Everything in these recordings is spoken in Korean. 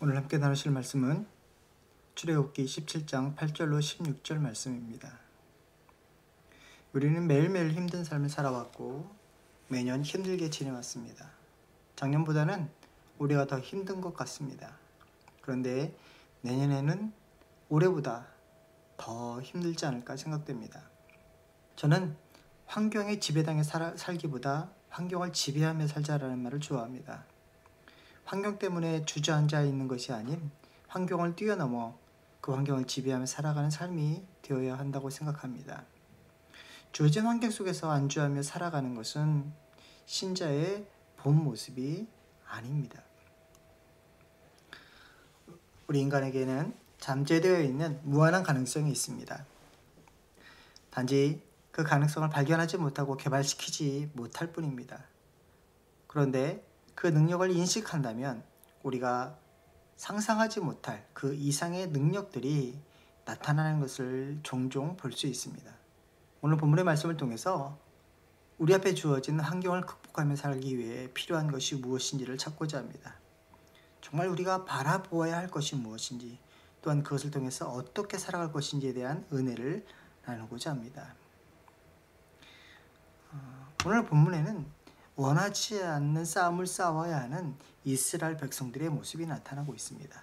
오늘 함께 나누실 말씀은 출애굽기 17장 8절로 16절 말씀입니다. 우리는 매일매일 힘든 삶을 살아왔고 매년 힘들게 지내왔습니다. 작년보다는 올해가 더 힘든 것 같습니다. 그런데 내년에는 올해보다 더 힘들지 않을까 생각됩니다. 저는 환경에 지배당해 살기보다 환경을 지배하며 살자라는 말을 좋아합니다. 환경 때문에 주저앉아 있는 것이 아닌 환경을 뛰어넘어 그 환경을 지배하며 살아가는 삶이 되어야 한다고 생각합니다. 주어진 환경 속에서 안주하며 살아가는 것은 신자의 본 모습이 아닙니다. 우리 인간에게는 잠재되어 있는 무한한 가능성이 있습니다. 단지 그 가능성을 발견하지 못하고 개발시키지 못할 뿐입니다. 그런데 그 능력을 인식한다면 우리가 상상하지 못할 그 이상의 능력들이 나타나는 것을 종종 볼 수 있습니다. 오늘 본문의 말씀을 통해서 우리 앞에 주어진 환경을 극복하며 살기 위해 필요한 것이 무엇인지를 찾고자 합니다. 정말 우리가 바라보아야 할 것이 무엇인지, 또한 그것을 통해서 어떻게 살아갈 것인지에 대한 은혜를 나누고자 합니다. 오늘 본문에는 원하지 않는 싸움을 싸워야 하는 이스라엘 백성들의 모습이 나타나고 있습니다.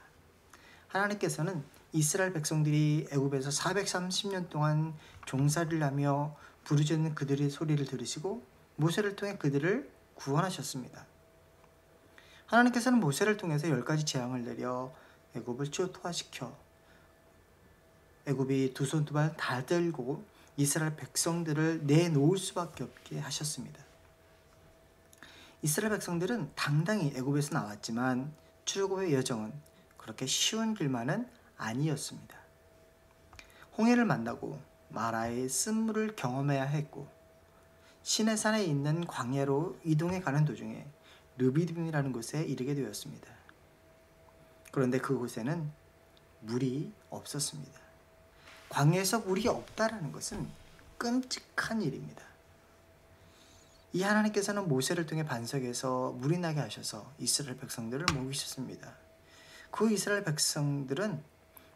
하나님께서는 이스라엘 백성들이 애굽에서 430년 동안 종살이를 하며 부르짖는 그들의 소리를 들으시고 모세를 통해 그들을 구원하셨습니다. 하나님께서는 모세를 통해서 10가지 재앙을 내려 애굽을 초토화시켜 애굽이 두 손 두 발 다 들고 이스라엘 백성들을 내놓을 수밖에 없게 하셨습니다. 이스라엘 백성들은 당당히 애굽에서 나왔지만 출애굽의 여정은 그렇게 쉬운 길만은 아니었습니다. 홍해를 만나고 마라의 쓴물을 경험해야 했고 시내산에 있는 광야로 이동해 가는 도중에 르비딤이라는 곳에 이르게 되었습니다. 그런데 그곳에는 물이 없었습니다. 광야에서 물이 없다라는 것은 끔찍한 일입니다. 이 하나님께서는 모세를 통해 반석에서 물이 나게 하셔서 이스라엘 백성들을 먹이셨습니다. 그 이스라엘 백성들은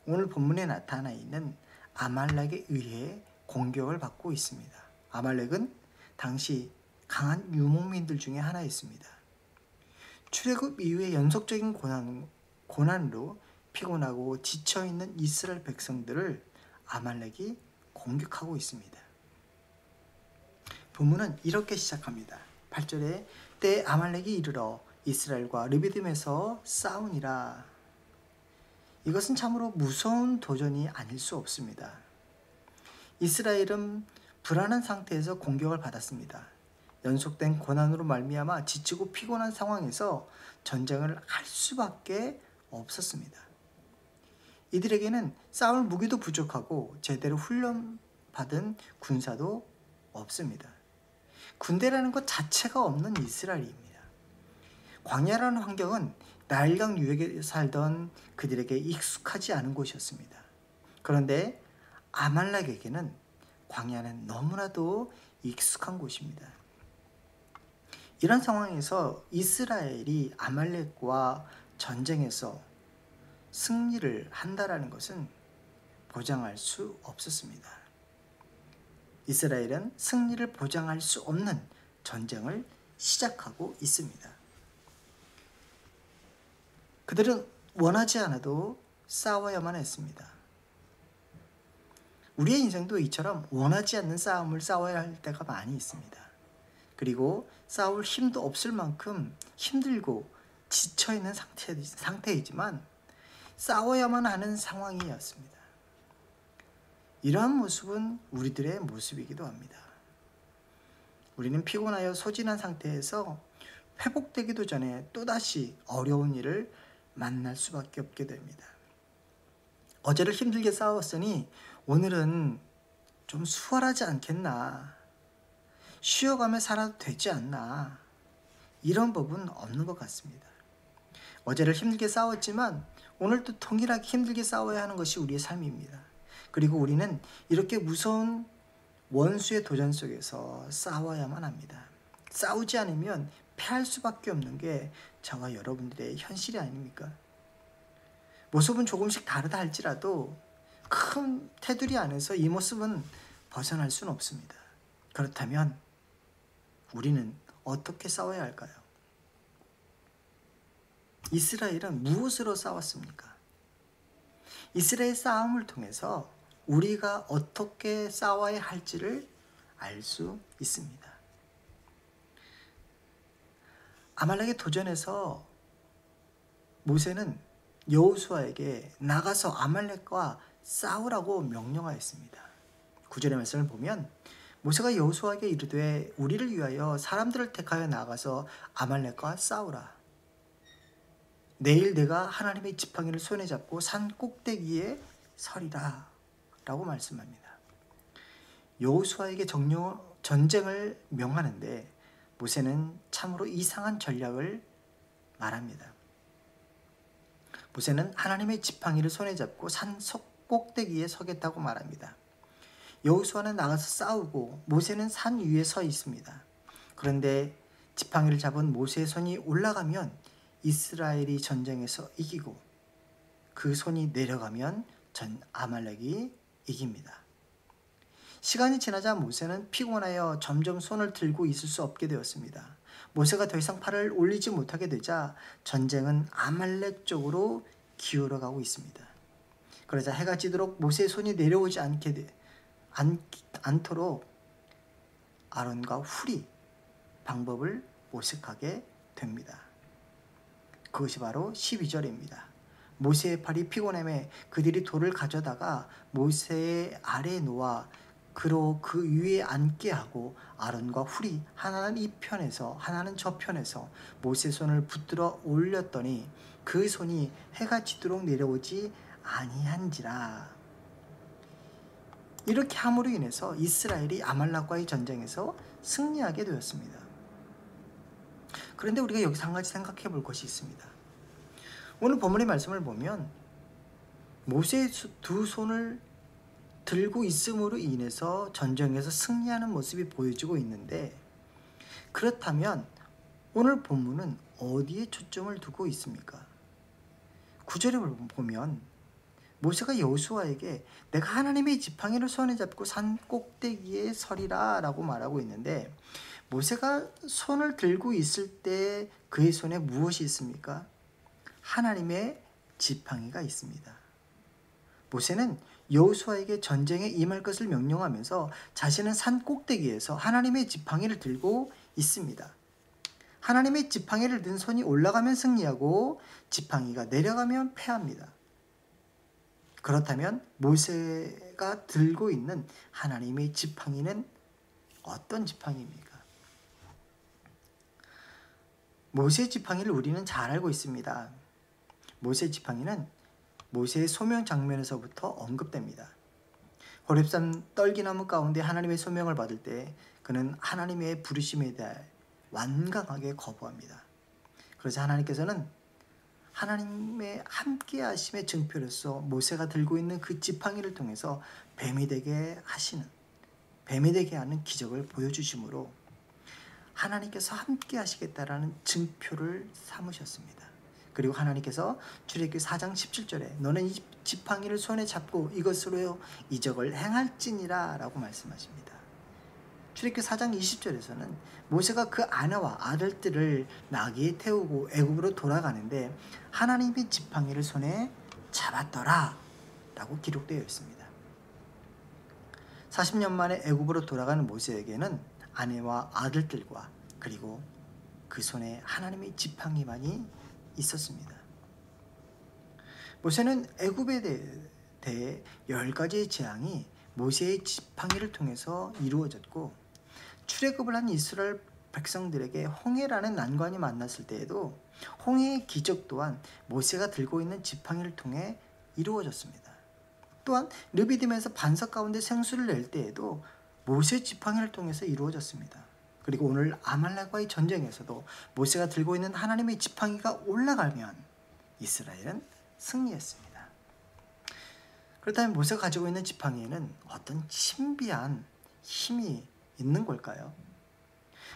오늘 본문에 나타나 있는 아말렉에 의해 공격을 받고 있습니다. 아말렉은 당시 강한 유목민들 중에 하나였습니다. 출애굽 이후의 연속적인 고난으로 피곤하고 지쳐있는 이스라엘 백성들을 아말렉이 공격하고 있습니다. 본문은 이렇게 시작합니다. 8절에 때에 아말렉이 이르러 이스라엘과 르비딤에서 싸우니라. 이것은 참으로 무서운 도전이 아닐 수 없습니다. 이스라엘은 불안한 상태에서 공격을 받았습니다. 연속된 고난으로 말미암아 지치고 피곤한 상황에서 전쟁을 할 수밖에 없었습니다. 이들에게는 싸울 무기도 부족하고 제대로 훈련받은 군사도 없습니다. 군대라는 것 자체가 없는 이스라엘입니다. 광야라는 환경은 나일강 유역에 살던 그들에게 익숙하지 않은 곳이었습니다. 그런데 아말렉에게는 광야는 너무나도 익숙한 곳입니다. 이런 상황에서 이스라엘이 아말렉과 전쟁에서 승리를 한다라는 것은 보장할 수 없었습니다. 이스라엘은 승리를 보장할 수 없는 전쟁을 시작하고 있습니다. 그들은 원하지 않아도 싸워야만 했습니다. 우리의 인생도 이처럼 원하지 않는 싸움을 싸워야 할 때가 많이 있습니다. 그리고 싸울 힘도 없을 만큼 힘들고 지쳐있는 상태이지만 싸워야만 하는 상황이었습니다. 이러한 모습은 우리들의 모습이기도 합니다. 우리는 피곤하여 소진한 상태에서 회복되기도 전에 또다시 어려운 일을 만날 수밖에 없게 됩니다. 어제를 힘들게 싸웠으니 오늘은 좀 수월하지 않겠나, 쉬어가며 살아도 되지 않나, 이런 법은 없는 것 같습니다. 어제를 힘들게 싸웠지만 오늘도 동일하게 힘들게 싸워야 하는 것이 우리의 삶입니다. 그리고 우리는 이렇게 무서운 원수의 도전 속에서 싸워야만 합니다. 싸우지 않으면 패할 수밖에 없는 게 저와 여러분들의 현실이 아닙니까? 모습은 조금씩 다르다 할지라도 큰 테두리 안에서 이 모습은 벗어날 수는 없습니다. 그렇다면 우리는 어떻게 싸워야 할까요? 이스라엘은 무엇으로 싸웠습니까? 이스라엘 싸움을 통해서 우리가 어떻게 싸워야 할지를 알 수 있습니다. 아말렉의 도전에서 모세는 여호수아에게 나가서 아말렉과 싸우라고 명령하였습니다. 9절의 말씀을 보면 모세가 여호수아에게 이르되 우리를 위하여 사람들을 택하여 나가서 아말렉과 싸우라. 내일 내가 하나님의 지팡이를 손에 잡고 산 꼭대기에 서리라 라고 말씀합니다. 여호수아에게 전쟁을 명하는데 모세는 참으로 이상한 전략을 말합니다. 모세는 하나님의 지팡이를 손에 잡고 산 꼭대기에 서겠다고 말합니다. 여호수아는 나가서 싸우고 모세는 산 위에 서 있습니다. 그런데 지팡이를 잡은 모세의 손이 올라가면 이스라엘이 전쟁에서 이기고 그 손이 내려가면 아말렉이 이깁니다. 시간이 지나자 모세는 피곤하여 점점 손을 들고 있을 수 없게 되었습니다. 모세가 더 이상 팔을 올리지 못하게 되자 전쟁은 아말렉 쪽으로 기울어가고 있습니다. 그러자 해가 지도록 모세의 손이 내려오지 않도록 아론과 훌이 방법을 모색하게 됩니다. 그것이 바로 12절입니다. 모세의 팔이 피곤함에 그들이 돌을 가져다가 모세의 아래에 놓아 그로 그 위에 앉게 하고 아론과 훌이 하나는 이 편에서 하나는 저 편에서 모세의 손을 붙들어 올렸더니 그 손이 해가 지도록 내려오지 아니한지라. 이렇게 함으로 인해서 이스라엘이 아말렉과의 전쟁에서 승리하게 되었습니다. 그런데 우리가 여기서 한 가지 생각해 볼 것이 있습니다. 오늘 본문의 말씀을 보면 모세의 두 손을 들고 있음으로 인해서 전쟁에서 승리하는 모습이 보여지고 있는데, 그렇다면 오늘 본문은 어디에 초점을 두고 있습니까? 9절을 보면 모세가 여호수아에게 내가 하나님의 지팡이를 손에 잡고 산 꼭대기에 서리라 라고 말하고 있는데, 모세가 손을 들고 있을 때 그의 손에 무엇이 있습니까? 하나님의 지팡이가 있습니다. 모세는 여호수아에게 전쟁에 임할 것을 명령하면서 자신은 산 꼭대기에서 하나님의 지팡이를 들고 있습니다. 하나님의 지팡이를 든 손이 올라가면 승리하고 지팡이가 내려가면 패합니다. 그렇다면 모세가 들고 있는 하나님의 지팡이는 어떤 지팡이입니까? 모세의 지팡이를 우리는 잘 알고 있습니다. 모세의 지팡이는 모세의 소명 장면에서부터 언급됩니다. 호렙산 떨기나무 가운데 하나님의 소명을 받을 때 그는 하나님의 부르심에 대해 완강하게 거부합니다. 그래서 하나님께서는 하나님의 함께 하심의 증표로서 모세가 들고 있는 그 지팡이를 통해서 뱀이 되게 하는 기적을 보여주심으로 하나님께서 함께 하시겠다라는 증표를 삼으셨습니다. 그리고 하나님께서 출애굽기 4장 17절에 너는 이 지팡이를 손에 잡고 이것으로 이적을 행할지니라 라고 말씀하십니다. 출애굽기 4장 20절에서는 모세가 그 아내와 아들들을 나귀에 태우고 애굽으로 돌아가는데 하나님의 지팡이를 손에 잡았더라 라고 기록되어 있습니다. 40년 만에 애굽으로 돌아가는 모세에게는 아내와 아들들과 그리고 그 손에 하나님의 지팡이만이 있었습니다. 모세는 애굽에 대해 10가지의 재앙이 모세의 지팡이를 통해서 이루어졌고, 출애굽을 한 이스라엘 백성들에게 홍해라는 난관이 만났을 때에도 홍해의 기적 또한 모세가 들고 있는 지팡이를 통해 이루어졌습니다. 또한 르비딤에서 반석 가운데 생수를 낼 때에도 모세의 지팡이를 통해서 이루어졌습니다. 그리고 오늘 아말렉과의 전쟁에서도 모세가 들고 있는 하나님의 지팡이가 올라가면 이스라엘은 승리했습니다. 그렇다면 모세가 가지고 있는 지팡이에는 어떤 신비한 힘이 있는 걸까요?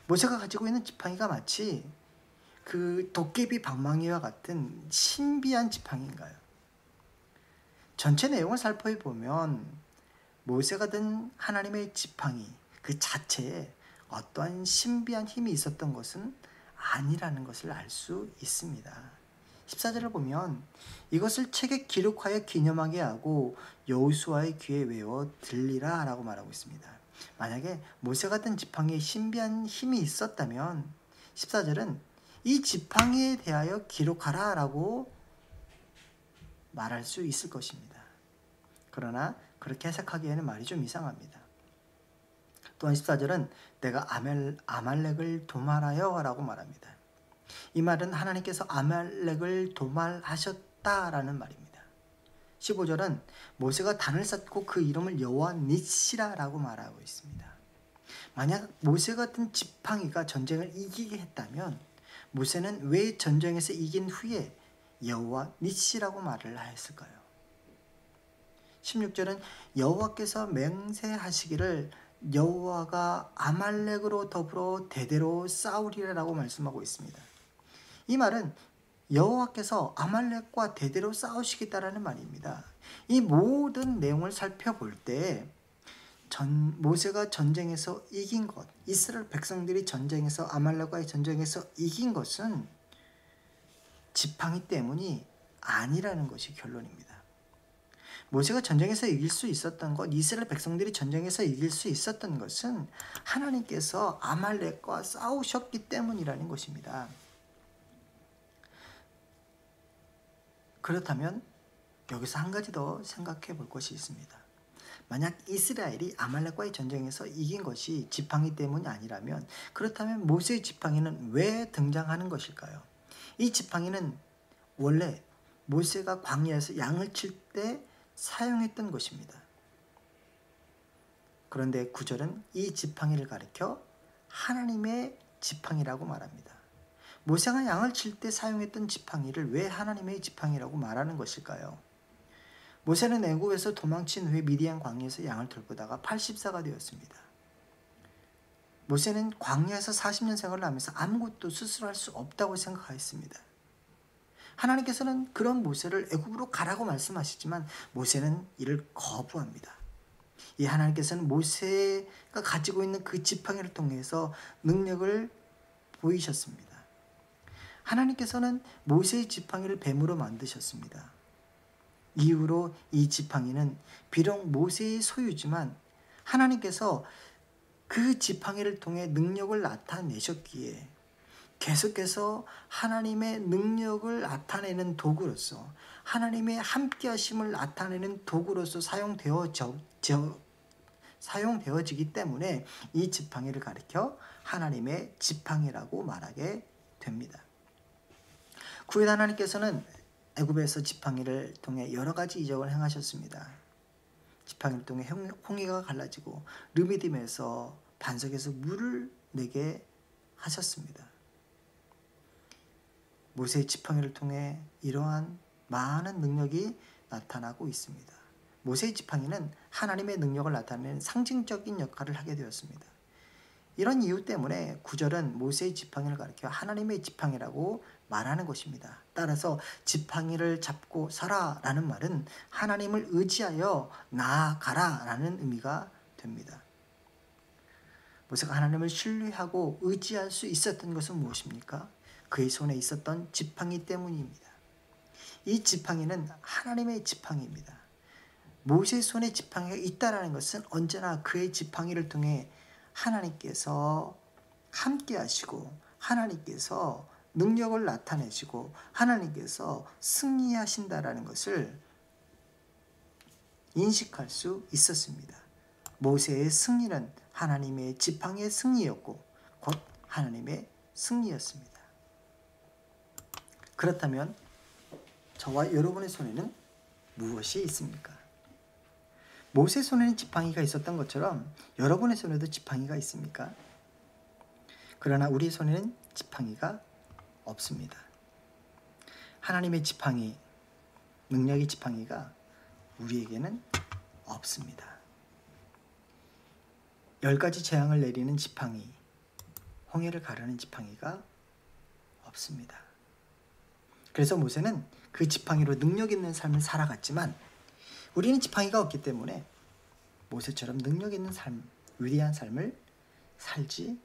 모세가 가지고 있는 지팡이가 마치 그 도깨비 방망이와 같은 신비한 지팡이인가요? 전체 내용을 살펴보면 모세가 든 하나님의 지팡이 그 자체에 어떠한 신비한 힘이 있었던 것은 아니라는 것을 알 수 있습니다. 14절을 보면 이것을 책에 기록하여 기념하게 하고 여호수아의 귀에 외워 들리라 라고 말하고 있습니다. 만약에 모세가 든 지팡이에 신비한 힘이 있었다면 14절은 이 지팡이에 대하여 기록하라 라고 말할 수 있을 것입니다. 그러나 그렇게 해석하기에는 말이 좀 이상합니다. 또한 14절은 내가 아말렉을 도말하여 라고 말합니다. 이 말은 하나님께서 아말렉을 도말하셨다라는 말입니다. 15절은 모세가 단을 쌓고 그 이름을 여호와 니시라라고 말하고 있습니다. 만약 모세가 든 지팡이가 전쟁을 이기게 했다면 모세는 왜 전쟁에서 이긴 후에 여호와 니시라고 말을 하였을까요? 16절은 여호와께서 맹세하시기를 여호와가 아말렉으로 더불어 대대로 싸우리라라고 말씀하고 있습니다. 이 말은 여호와께서 아말렉과 대대로 싸우시겠다라는 말입니다. 이 모든 내용을 살펴볼 때 모세가 전쟁에서 이긴 것, 이스라엘 백성들이 전쟁에서 아말렉과의 전쟁에서 이긴 것은 지팡이 때문이 아니라는 것이 결론입니다. 모세가 전쟁에서 이길 수 있었던 것, 이스라엘 백성들이 전쟁에서 이길 수 있었던 것은 하나님께서 아말렉과 싸우셨기 때문이라는 것입니다. 그렇다면 여기서 한 가지 더 생각해 볼 것이 있습니다. 만약 이스라엘이 아말렉과의 전쟁에서 이긴 것이 지팡이 때문이 아니라면 그렇다면 모세의 지팡이는 왜 등장하는 것일까요? 이 지팡이는 원래 모세가 광야에서 양을 칠 때 사용했던 것입니다. 그런데 9절은 이 지팡이를 가리켜 하나님의 지팡이라고 말합니다. 모세가 양을 칠 때 사용했던 지팡이를 왜 하나님의 지팡이라고 말하는 것일까요? 모세는 애굽에서 도망친 후에 미디안 광야에서 양을 돌보다가 80세가 되었습니다. 모세는 광야에서 40년 생활을 하면서 아무것도 스스로 할 수 없다고 생각하였습니다. 하나님께서는 그런 모세를 애굽으로 가라고 말씀하시지만 모세는 이를 거부합니다. 이 하나님께서는 모세가 가지고 있는 그 지팡이를 통해서 능력을 보이셨습니다. 하나님께서는 모세의 지팡이를 뱀으로 만드셨습니다. 이후로 이 지팡이는 비록 모세의 소유지만 하나님께서 그 지팡이를 통해 능력을 나타내셨기에 계속해서 하나님의 능력을 나타내는 도구로서 하나님의 함께하심을 나타내는 도구로서 사용되어지기 때문에 이 지팡이를 가리켜 하나님의 지팡이라고 말하게 됩니다. 구약 하나님께서는 애굽에서 지팡이를 통해 여러 가지 이적을 행하셨습니다. 지팡이를 통해 홍해가 갈라지고 르비딤에서 반석에서 물을 내게 하셨습니다. 모세의 지팡이를 통해 이러한 많은 능력이 나타나고 있습니다. 모세의 지팡이는 하나님의 능력을 나타내는 상징적인 역할을 하게 되었습니다. 이런 이유 때문에 9절은 모세의 지팡이를 가리켜 하나님의 지팡이라고 말하는 것입니다. 따라서 지팡이를 잡고 서라라는 말은 하나님을 의지하여 나아가라라는 의미가 됩니다. 모세가 하나님을 신뢰하고 의지할 수 있었던 것은 무엇입니까? 그의 손에 있었던 지팡이 때문입니다. 이 지팡이는 하나님의 지팡이입니다. 모세의 손에 지팡이가 있다는 것은 언제나 그의 지팡이를 통해 하나님께서 함께 하시고 하나님께서 능력을 나타내시고 하나님께서 승리하신다라는 것을 인식할 수 있었습니다. 모세의 승리는 하나님의 지팡이의 승리였고 곧 하나님의 승리였습니다. 그렇다면 저와 여러분의 손에는 무엇이 있습니까? 모세 손에는 지팡이가 있었던 것처럼 여러분의 손에도 지팡이가 있습니까? 그러나 우리 손에는 지팡이가 없습니다. 하나님의 지팡이, 능력의 지팡이가 우리에게는 없습니다. 10가지 재앙을 내리는 지팡이, 홍해를 가르는 지팡이가 없습니다. 그래서 모세는 그 지팡이로 능력 있는 삶을 살아갔지만 우리는 지팡이가 없기 때문에 모세처럼 능력 있는 삶, 위대한 삶을 살지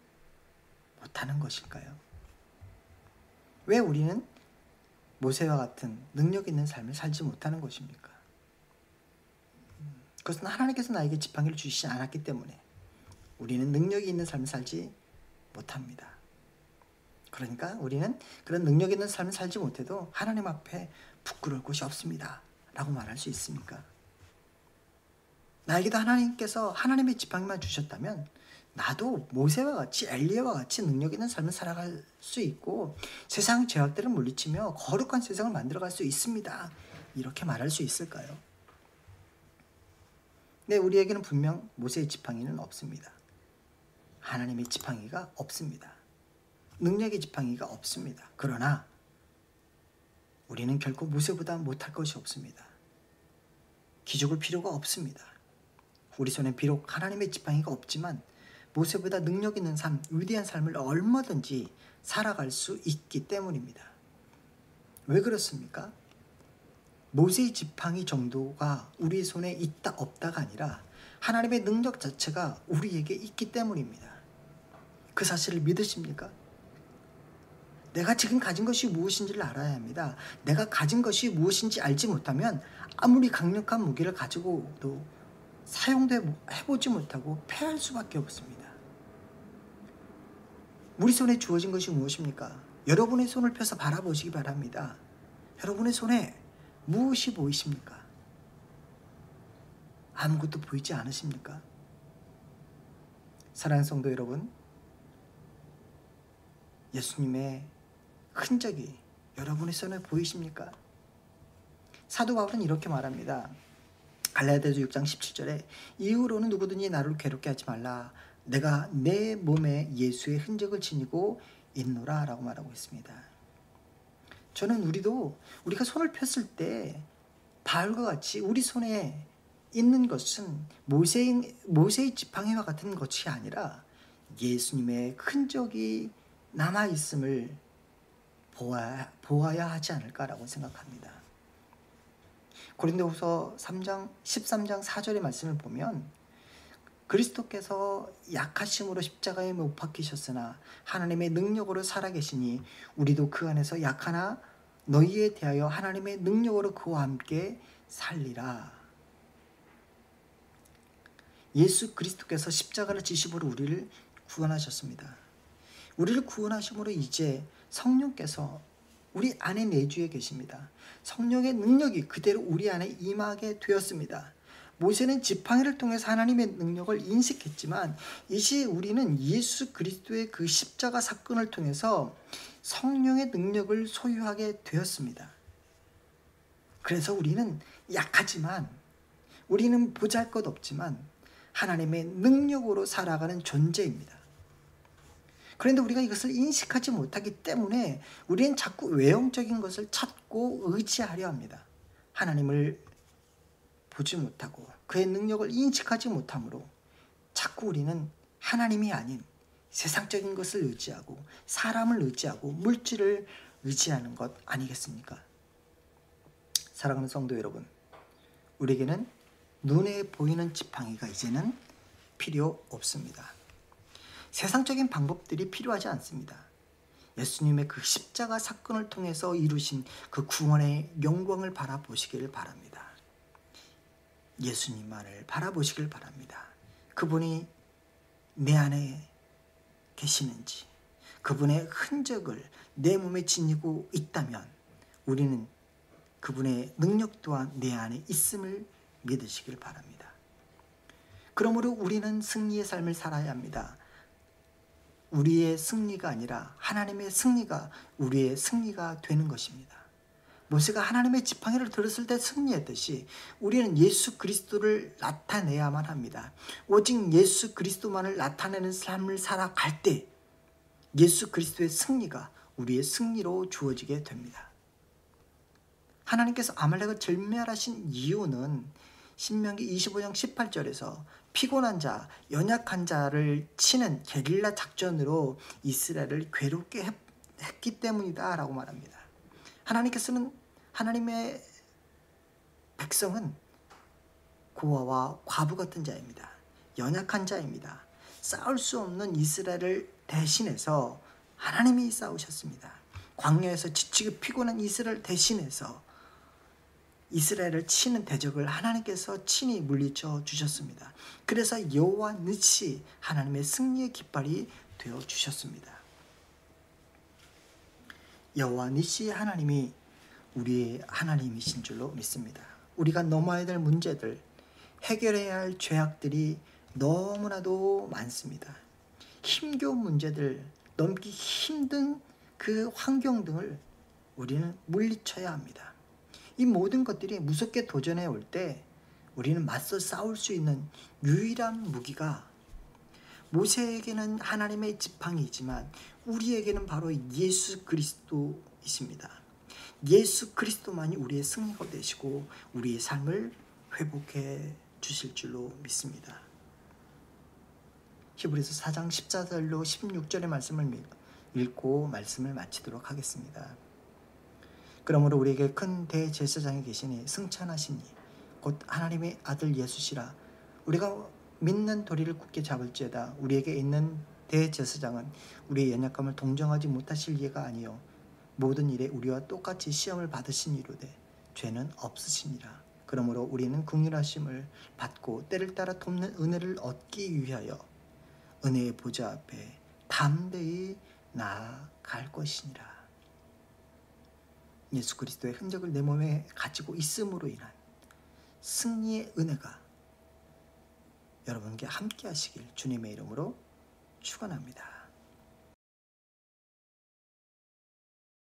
못하는 것일까요? 왜 우리는 모세와 같은 능력 있는 삶을 살지 못하는 것입니까? 그것은 하나님께서 나에게 지팡이를 주시지 않았기 때문에 우리는 능력이 있는 삶을 살지 못합니다. 그러니까 우리는 그런 능력 있는 삶을 살지 못해도 하나님 앞에 부끄러울 곳이 없습니다 라고 말할 수 있습니까? 나에게도 하나님께서 하나님의 지팡이만 주셨다면 나도 모세와 같이 엘리야와 같이 능력 있는 삶을 살아갈 수 있고 세상 죄악들을 물리치며 거룩한 세상을 만들어갈 수 있습니다. 이렇게 말할 수 있을까요? 네, 우리에게는 분명 모세의 지팡이는 없습니다. 하나님의 지팡이가 없습니다. 능력의 지팡이가 없습니다. 그러나 우리는 결코 모세보다 못할 것이 없습니다. 기죽을 필요가 없습니다. 우리 손에 비록 하나님의 지팡이가 없지만 모세보다 능력 있는 삶, 위대한 삶을 얼마든지 살아갈 수 있기 때문입니다. 왜 그렇습니까? 모세의 지팡이 정도가 우리 손에 있다 없다가 아니라 하나님의 능력 자체가 우리에게 있기 때문입니다. 그 사실을 믿으십니까? 내가 지금 가진 것이 무엇인지를 알아야 합니다. 내가 가진 것이 무엇인지 알지 못하면 아무리 강력한 무기를 가지고도 사용도 해보지 못하고 패할 수밖에 없습니다. 우리 손에 주어진 것이 무엇입니까? 여러분의 손을 펴서 바라보시기 바랍니다. 여러분의 손에 무엇이 보이십니까? 아무것도 보이지 않으십니까? 사랑하는 성도 여러분, 예수님의 흔적이 여러분의 손에 보이십니까? 사도 바울은 이렇게 말합니다. 갈라디아서 6장 17절에 이후로는 누구든지 나를 괴롭게 하지 말라. 내가 내 몸에 예수의 흔적을 지니고 있노라 라고 말하고 있습니다. 저는 우리가 손을 폈을 때 바울과 같이 우리 손에 있는 것은 모세의 지팡이와 같은 것이 아니라 예수님의 흔적이 남아있음을 보아야 하지 않을까라고 생각합니다. 고린도후서 13장 4절의 말씀을 보면 그리스도께서 약하심으로 십자가에 못 박히셨으나 하나님의 능력으로 살아계시니 우리도 그 안에서 약하나 너희에 대하여 하나님의 능력으로 그와 함께 살리라. 예수 그리스도께서 십자가를 지심으로 우리를 구원하셨습니다. 우리를 구원하심으로 이제 성령께서 우리 안에 내주에 계십니다. 성령의 능력이 그대로 우리 안에 임하게 되었습니다. 모세는 지팡이를 통해서 하나님의 능력을 인식했지만 이제 우리는 예수 그리스도의 그 십자가 사건을 통해서 성령의 능력을 소유하게 되었습니다. 그래서 우리는 약하지만 우리는 보잘것없지만 하나님의 능력으로 살아가는 존재입니다. 그런데 우리가 이것을 인식하지 못하기 때문에 우리는 자꾸 외형적인 것을 찾고 의지하려 합니다. 하나님을 보지 못하고 그의 능력을 인식하지 못하므로 자꾸 우리는 하나님이 아닌 세상적인 것을 의지하고 사람을 의지하고 물질을 의지하는 것 아니겠습니까? 사랑하는 성도 여러분, 우리에게는 눈에 보이는 지팡이가 이제는 필요 없습니다. 세상적인 방법들이 필요하지 않습니다. 예수님의 그 십자가 사건을 통해서 이루신 그 구원의 영광을 바라보시길 바랍니다. 예수님만을 바라보시길 바랍니다. 그분이 내 안에 계시는지, 그분의 흔적을 내 몸에 지니고 있다면 우리는 그분의 능력 또한 내 안에 있음을 믿으시길 바랍니다. 그러므로 우리는 승리의 삶을 살아야 합니다. 우리의 승리가 아니라 하나님의 승리가 우리의 승리가 되는 것입니다. 모세가 하나님의 지팡이를 들었을 때 승리했듯이 우리는 예수 그리스도를 나타내야만 합니다. 오직 예수 그리스도만을 나타내는 삶을 살아갈 때 예수 그리스도의 승리가 우리의 승리로 주어지게 됩니다. 하나님께서 아말렉을 절멸하신 이유는 신명기 25장 18절에서 피곤한 자, 연약한 자를 치는 게릴라 작전으로 이스라엘을 괴롭게 했기 때문이다 라고 말합니다. 하나님께서는 하나님의 백성은 고아와 과부 같은 자입니다. 연약한 자입니다. 싸울 수 없는 이스라엘을 대신해서 하나님이 싸우셨습니다. 광야에서 지치고 피곤한 이스라엘 대신해서 이스라엘을 치는 대적을 하나님께서 친히 물리쳐 주셨습니다. 그래서 여호와 니시, 하나님의 승리의 깃발이 되어 주셨습니다. 여호와 니시 하나님이 우리의 하나님이신 줄로 믿습니다. 우리가 넘어야 될 문제들, 해결해야 할 죄악들이 너무나도 많습니다. 힘겨운 문제들, 넘기 힘든 그 환경 등을 우리는 물리쳐야 합니다. 이 모든 것들이 무섭게 도전해 올 때 우리는 맞서 싸울 수 있는 유일한 무기가, 모세에게는 하나님의 지팡이이지만 우리에게는 바로 예수 그리스도이십니다. 예수 그리스도만이 우리의 승리가 되시고 우리의 삶을 회복해 주실 줄로 믿습니다. 히브리서 4장 14절로 16절의 말씀을 읽고 말씀을 마치도록 하겠습니다. 그러므로 우리에게 큰 대제사장이 계시니 승천하시니 곧 하나님의 아들 예수시라. 우리가 믿는 도리를 굳게 잡을지어다. 우리에게 있는 대제사장은 우리의 연약함을 동정하지 못하실 이가 아니요 모든 일에 우리와 똑같이 시험을 받으신 이로되 죄는 없으시니라. 그러므로 우리는 긍휼하심을 받고 때를 따라 돕는 은혜를 얻기 위하여 은혜의 보좌 앞에 담대히 나아갈 것이니라. 예수 그리스도의 흔적을 내 몸에 가지고 있음으로 인한 승리의 은혜가 여러분께 함께 하시길 주님의 이름으로 축원합니다.